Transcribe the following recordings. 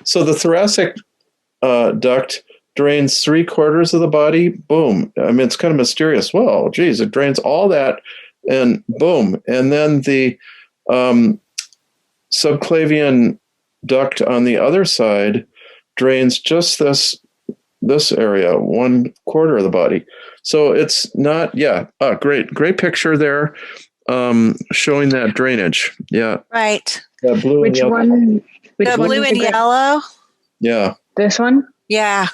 So the thoracic duct drains 3/4 of the body. Boom. I mean, it's kind of mysterious. Well, geez, it drains all that, and boom. And then the subclavian duct on the other side drains just this area, 1/4 of the body. So it's not, great picture there, showing that drainage. Yeah. Right. That blue Which and one? The blue and yellow. Yeah. This one? Yeah.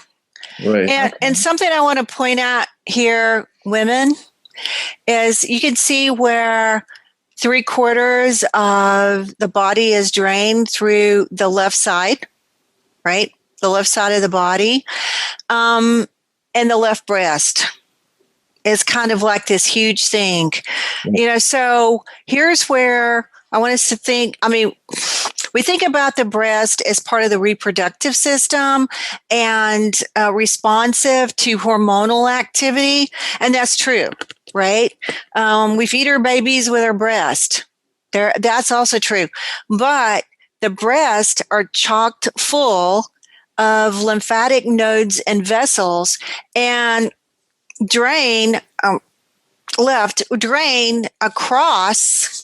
Right. And something I want to point out here, women, is you can see where 3/4 of the body is drained through the left side, right? The left side of the body. And the left breast is kind of like this huge thing. So here's where I want us to think. I mean, we think about the breast as part of the reproductive system and responsive to hormonal activity. And that's true, right? We feed our babies with our breast. That's also true. But the breasts are chocked full of lymphatic nodes and vessels and drain across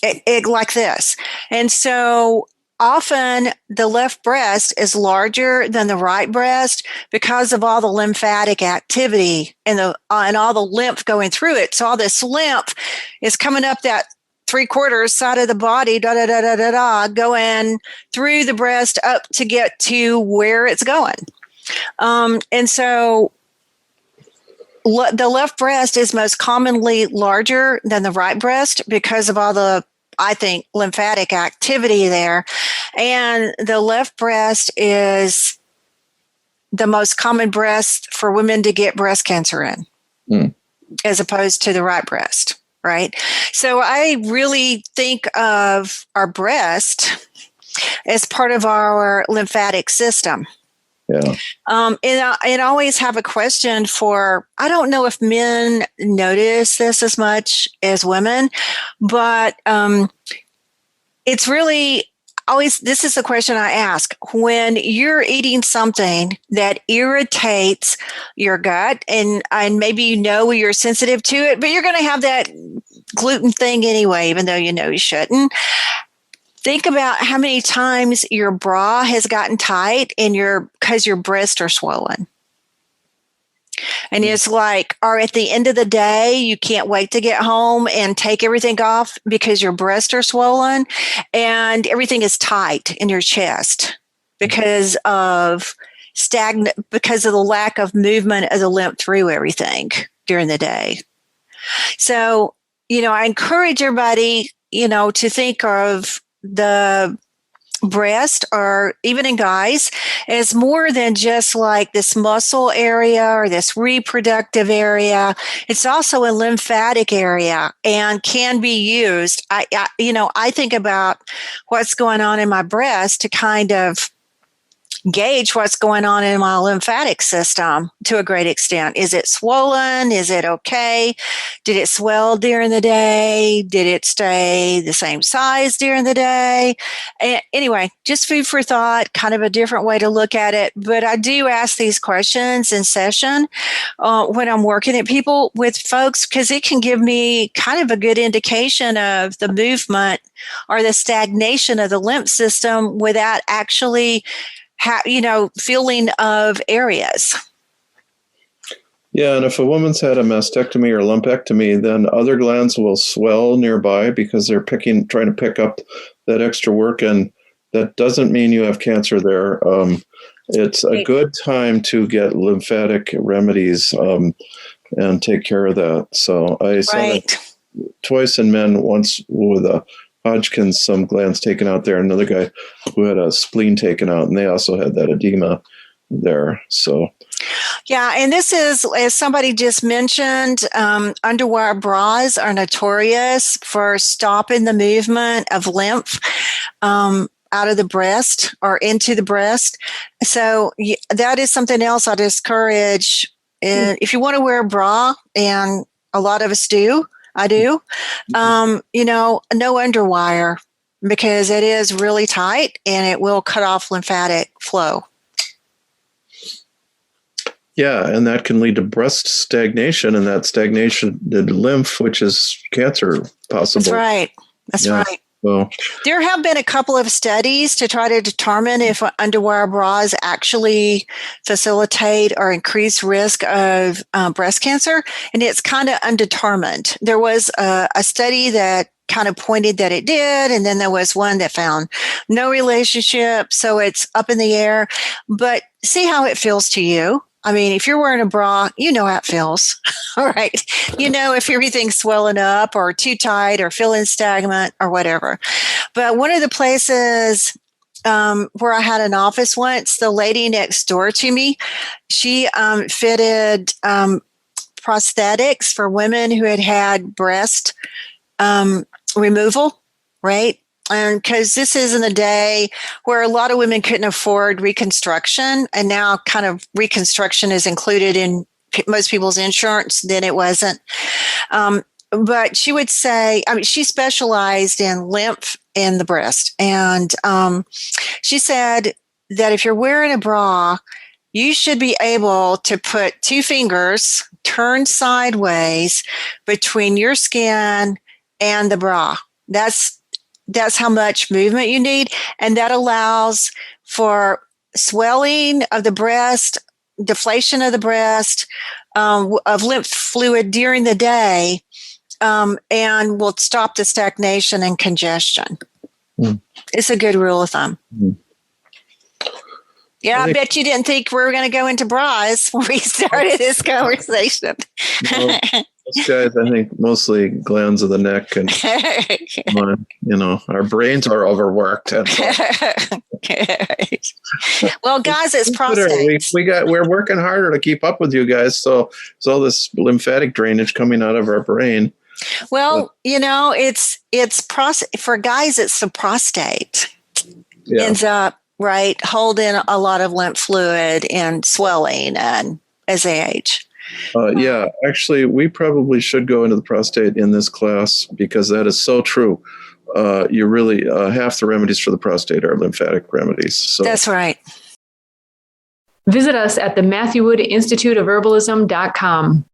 it like this. And so often the left breast is larger than the right breast because of all the lymphatic activity and all the lymph going through it. So all this lymph is coming up that 3/4 side of the body, going through the breast up to get to where it's going. And so the left breast is most commonly larger than the right breast because of all the, I think, lymphatic activity there. And the left breast is the most common breast for women to get breast cancer in, as opposed to the right breast, right? So I really think of our breast as part of our lymphatic system. Yeah. And I always have a question for, I don't know if men notice this as much as women, but it's really always, this is the question I ask. When you're eating something that irritates your gut, and maybe you're sensitive to it, but you're going to have that gluten thing anyway, even though you shouldn't. Think about how many times your bra has gotten tight because your breasts are swollen. And it's like, or at the end of the day, you can't wait to get home and take everything off because your breasts are swollen and everything is tight in your chest because of because of the lack of movement of the lymph through everything during the day. So, I encourage everybody, to think of the breast, or even in guys, as more than just like this muscle area or this reproductive area. It's also a lymphatic area and can be used. I think about what's going on in my breast to kind of gauge what's going on in my lymphatic system to a great extent. Is it swollen? Is it okay? Did it swell during the day? Did it stay the same size during the day? Anyway, just food for thought, kind of a different way to look at it. But I do ask these questions in session when I'm working with folks, because it can give me kind of a good indication of the movement or the stagnation of the lymph system without actually feeling of areas. Yeah, and if a woman's had a mastectomy or lumpectomy, then other glands will swell nearby because they're trying to pick up that extra work, and that doesn't mean you have cancer there. It's a good time to get lymphatic remedies and take care of that. So I saw that twice in men, once with a Hodgkin's, some glands taken out there, another guy who had a spleen taken out, and they also had that edema there. So, yeah, and this is, as somebody just mentioned, underwire bras are notorious for stopping the movement of lymph out of the breast or into the breast. So that is something else I discourage. If you want to wear a bra, and a lot of us do, I do, no underwire, because it is really tight and it will cut off lymphatic flow. Yeah, and that can lead to breast stagnation, and that stagnation to lymph, which is cancer possible. That's right. That's right. So, there have been a couple of studies to try to determine if underwire bras actually facilitate or increase risk of breast cancer, and it's kind of undetermined. There was a study that kind of pointed that it did, and then there was one that found no relationship, so it's up in the air. But see how it feels to you. I mean, if you're wearing a bra, you know how it feels, all right? You know if everything's swelling up or too tight or feeling stagnant or whatever. But one of the places where I had an office once, the lady next door to me, she fitted prosthetics for women who had had breast removal, right? And because this is in a day where a lot of women couldn't afford reconstruction, and now kind of reconstruction is included in most people's insurance, then it wasn't. But she would say, I mean, she specialized in lymph in the breast. And she said that if you're wearing a bra, you should be able to put two fingers turned sideways between your skin and the bra. That's how much movement you need. And that allows for swelling of the breast, deflation of the breast, of lymph fluid during the day, and will stop the stagnation and congestion. It's a good rule of thumb. Yeah, I bet you didn't think we were going to go into bras when we started this conversation. Well, those guys, I think, mostly glands of the neck, and our brains are overworked. And well, guys, it's prostate. We're working harder to keep up with you guys. So it's all this lymphatic drainage coming out of our brain. Well, it's for guys, it's the prostate ends up holding a lot of lymph fluid and swelling, and as they age. Actually, we probably should go into the prostate in this class, because that is so true. You really half the remedies for the prostate are lymphatic remedies. So that's right. Visit us at the Matthew Wood Institute of Herbalism.com.